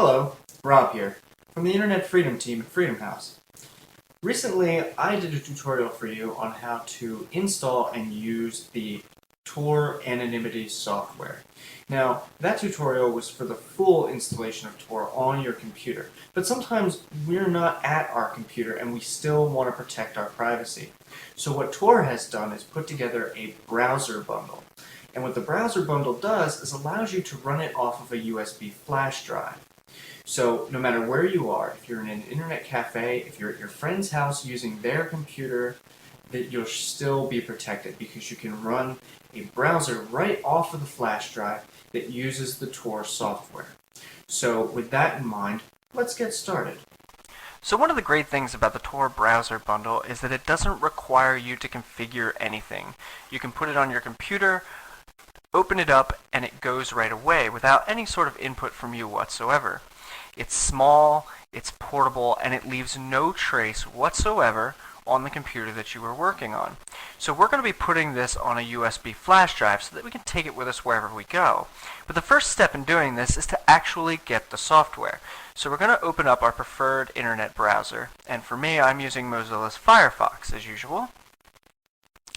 Hello, Rob here, from the Internet Freedom team at Freedom House. Recently, I did a tutorial for you on how to install and use the Tor anonymity software. Now, that tutorial was for the full installation of Tor on your computer, but sometimes we're not at our computer and we still want to protect our privacy. So what Tor has done is put together a browser bundle. And what the browser bundle does is allows you to run it off of a USB flash drive. So no matter where you are, if you're in an internet cafe, if you're at your friend's house using their computer, that you'll still be protected because you can run a browser right off of the flash drive that uses the Tor software. So with that in mind, let's get started. So one of the great things about the Tor browser bundle is that it doesn't require you to configure anything. You can put it on your computer, open it up, and it goes right away without any sort of input from you whatsoever. It's small, it's portable, and it leaves no trace whatsoever on the computer that you were working on. So we're going to be putting this on a USB flash drive so that we can take it with us wherever we go. But the first step in doing this is to actually get the software. So we're going to open up our preferred internet browser, and for me I'm using Mozilla's Firefox as usual.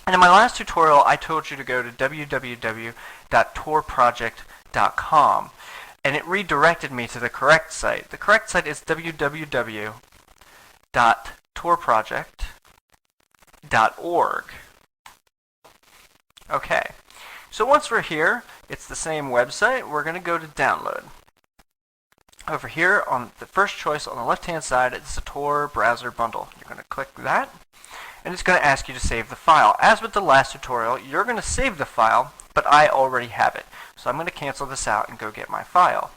And in my last tutorial I told you to go to www.tor.project.com. And it redirected me to the correct site. The correct site is www.torproject.org. Okay, so once we're here, it's the same website. We're going to go to download. Over here on the first choice on the left-hand side, it's the Tor browser bundle. You're going to click that, and it's going to ask you to save the file. As with the last tutorial, you're going to save the file, but I already have it. So I'm going to cancel this out and go get my file.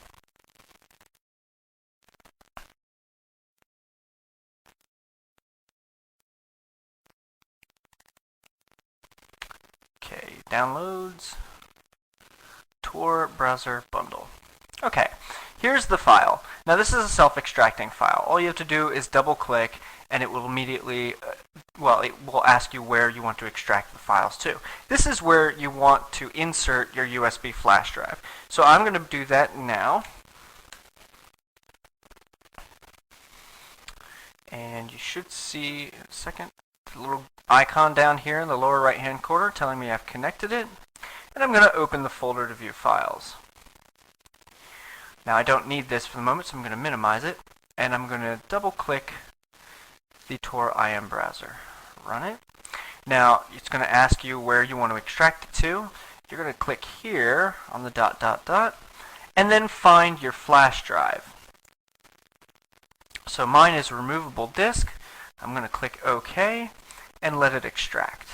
Okay, downloads, Tor browser bundle. Okay, here's the file. Now this is a self-extracting file. All you have to do is double click and it will immediately, it will ask you where you want to extract the files to. This is where you want to insert your USB flash drive. So I'm going to do that now. And you should see, in a second, the little icon down here in the lower right hand corner telling me I've connected it. And I'm going to open the folder to view files. Now I don't need this for the moment, so I'm going to minimize it. And I'm going to double click the Tor IM browser. Run it. Now it's going to ask you where you want to extract it to. You're going to click here on the ... and then find your flash drive. So mine is removable disk. I'm going to click OK and let it extract.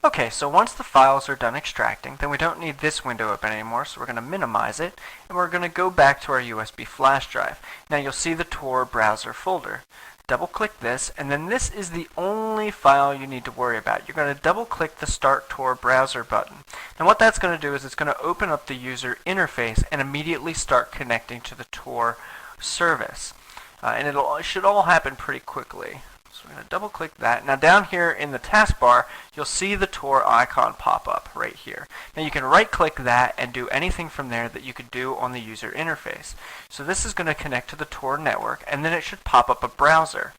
Okay, so once the files are done extracting, then we don't need this window open anymore, so we're going to minimize it, and we're going to go back to our USB flash drive. Now you'll see the Tor browser folder. Double-click this, and then this is the only file you need to worry about. You're going to double-click the Start Tor Browser button. And what that's going to do is it's going to open up the user interface and immediately start connecting to the Tor service. And it should all happen pretty quickly. So we're going to double click that. Now down here in the taskbar, you'll see the Tor icon pop up right here. Now you can right click that and do anything from there that you could do on the user interface. So this is going to connect to the Tor network, and then it should pop up a browser.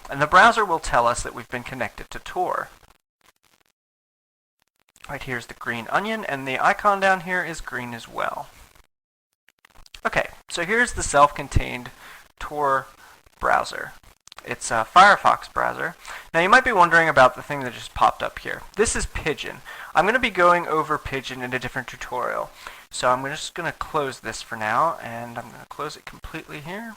And the browser will tell us that we've been connected to Tor. Right here's the green onion, and the icon down here is green as well. Okay, so here's the self-contained Tor browser. It's a Firefox browser. Now you might be wondering about the thing that just popped up here. This is Pigeon. I'm going to be going over Pigeon in a different tutorial. So I'm just going to close this for now, and I'm going to close it completely here.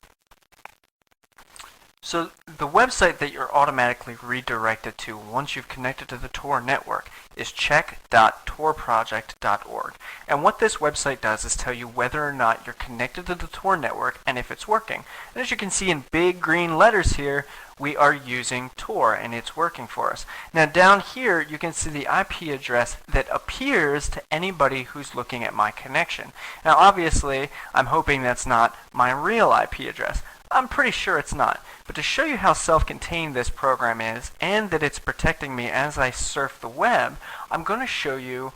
So the website that you're automatically redirected to once you've connected to the Tor network is check.torproject.org. And what this website does is tell you whether or not you're connected to the Tor network and if it's working. And as you can see in big green letters here, we are using Tor and it's working for us. Now down here you can see the IP address that appears to anybody who's looking at my connection. Now obviously I'm hoping that's not my real IP address. I'm pretty sure it's not. But to show you how self-contained this program is and that it's protecting me as I surf the web, I'm going to show you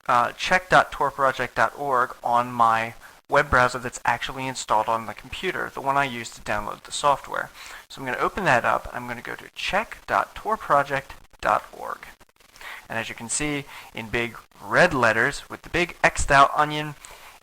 check.tor.project.org on my web browser that's actually installed on the computer, the one I use to download the software. So I'm going to open that up. I'm going to go to check.torproject.org. And as you can see in big red letters with the big X'd out onion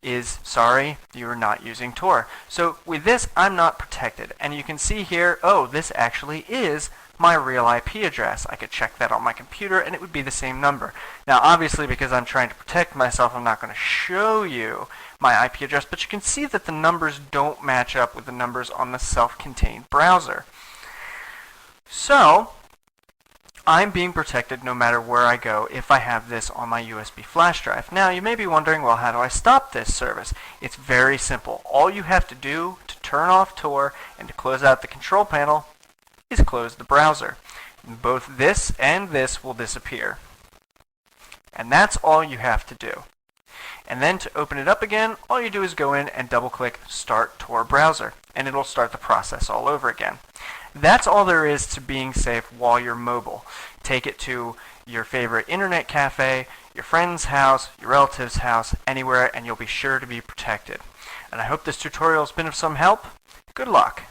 is sorry, you are not using Tor. So with this, I'm not protected. And you can see here, oh, this actually is my real IP address. I could check that on my computer and it would be the same number. Now obviously because I'm trying to protect myself, I'm not going to show you my IP address, but you can see that the numbers don't match up with the numbers on the self-contained browser. So I'm being protected no matter where I go if I have this on my USB flash drive. Now you may be wondering, well, how do I stop this service? It's very simple. All you have to do to turn off Tor and to close out the control panel is close the browser. And both this and this will disappear. And that's all you have to do. And then to open it up again, all you do is go in and double-click Start Tor Browser, and it'll start the process all over again. That's all there is to being safe while you're mobile. Take it to your favorite internet cafe, your friend's house, your relative's house, anywhere, and you'll be sure to be protected. And I hope this tutorial has been of some help. Good luck.